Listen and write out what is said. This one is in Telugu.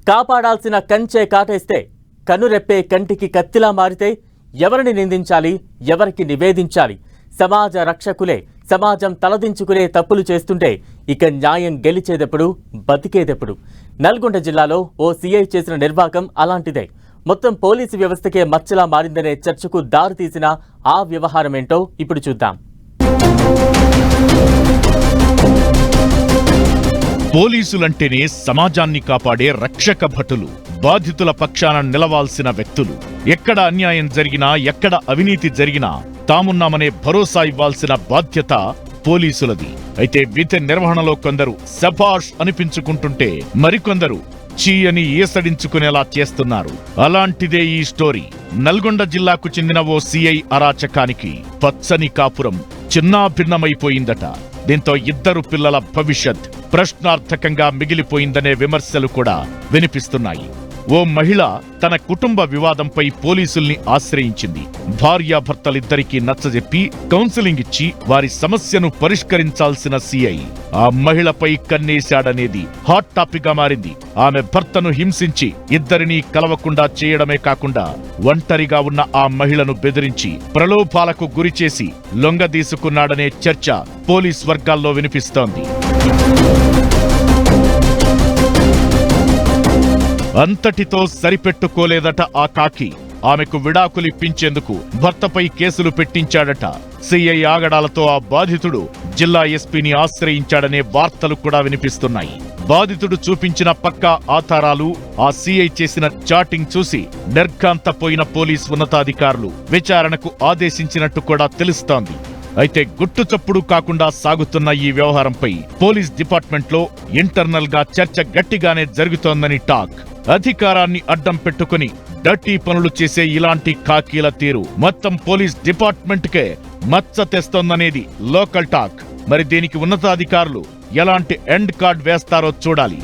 కాపాడాల్సిన కంచే కాటేస్తే కనురెప్పే కంటికి కత్తిలా మారితే ఎవరిని నిందించాలి, ఎవరికి నివేదించాలి? సమాజ రక్షకులే సమాజం తలదించుకునే తప్పులు చేస్తుంటే ఇక న్యాయం గెలిచేదెప్పుడు, బతికేదెప్పుడు? నల్గొండ జిల్లాలో ఓ సీఐ చేసిన నిర్వాకం అలాంటిదే. మొత్తం పోలీసు వ్యవస్థకే మచ్చలా మారిందనే చర్చకు దారితీసిన ఆ వ్యవహారమేంటో ఇప్పుడు చూద్దాం. పోలీసులంటేనే సమాజాన్ని కాపాడే రక్షక భటులు, బాధితుల పక్షాన నిలవాల్సిన వ్యక్తులు. ఎక్కడ అన్యాయం జరిగినా, ఎక్కడ అవినీతి జరిగినా తామున్నామనే భరోసా ఇవ్వాల్సిన బాధ్యత పోలీసులది. అయితే విధి నిర్వహణలో కొందరు శభాష్ అనిపించుకుంటుంటే మరికొందరు చీ అని ఈసడించుకునేలా చేస్తున్నారు. అలాంటిదే ఈ స్టోరీ. నల్గొండ జిల్లాకు చెందిన ఓ సీఐ అరాచకానికి పచ్చని కాపురం చిన్నాభిన్నమైపోయిందట. దీంతో ఇద్దరు పిల్లల భవిష్యత్ ప్రశ్నార్థకంగా మిగిలిపోయిందనే విమర్శలు కూడా వినిపిస్తున్నాయి. ఓ మహిళ తన కుటుంబ వివాదంపై పోలీసుల్ని ఆశ్రయించింది. భార్యాభర్తలిద్దరికీ నచ్చజెప్పి కౌన్సిలింగ్ ఇచ్చి వారి సమస్యను పరిష్కరించాల్సిన సీఐ ఆ మహిళపై కన్నేశాడనేది హాట్ టాపిక్ గా మారింది. ఆమె భర్తను హింసించి ఇద్దరినీ కలవకుండా చేయడమే కాకుండా ఒంటరిగా ఉన్న ఆ మహిళను బెదిరించి ప్రలోభాలకు గురిచేసి లొంగదీసుకున్నాడనే చర్చ పోలీస్ వర్గాల్లో వినిపిస్తోంది. అంతటితో సరిపెట్టుకోలేదట ఆ కాకి. ఆమెకు విడాకులిప్పించేందుకు భర్తపై కేసులు పెట్టించాడట. సీఐ ఆగడాలతో ఆ బాధితుడు జిల్లా ఎస్పీని ఆశ్రయించాడనే వార్తలు కూడా వినిపిస్తున్నాయి. బాధితుడు చూపించిన పక్కా ఆధారాలు, ఆ సీఐ చేసిన చాటింగ్ చూసి నిర్ఘాంతపోయిన పోలీస్ ఉన్నతాధికారులు విచారణకు ఆదేశించినట్టు కూడా తెలుస్తోంది. అయితే గుట్టుచప్పుడు కాకుండా సాగుతున్న ఈ వ్యవహారంపై పోలీస్ డిపార్ట్మెంట్లో ఇంటర్నల్ గా చర్చ గట్టిగానే జరుగుతోందని టాక్. అధికారాన్ని అడ్డం పెట్టుకుని డర్టీ పనులు చేసే ఇలాంటి కాకీల తీరు మొత్తం పోలీస్ డిపార్ట్మెంట్కే మచ్చ తెస్తోందనేది లోకల్ టాక్. మరి దీనికి ఉన్నతాధికారులు ఎలాంటి ఎండ్ కార్డ్ వేస్తారో చూడాలి.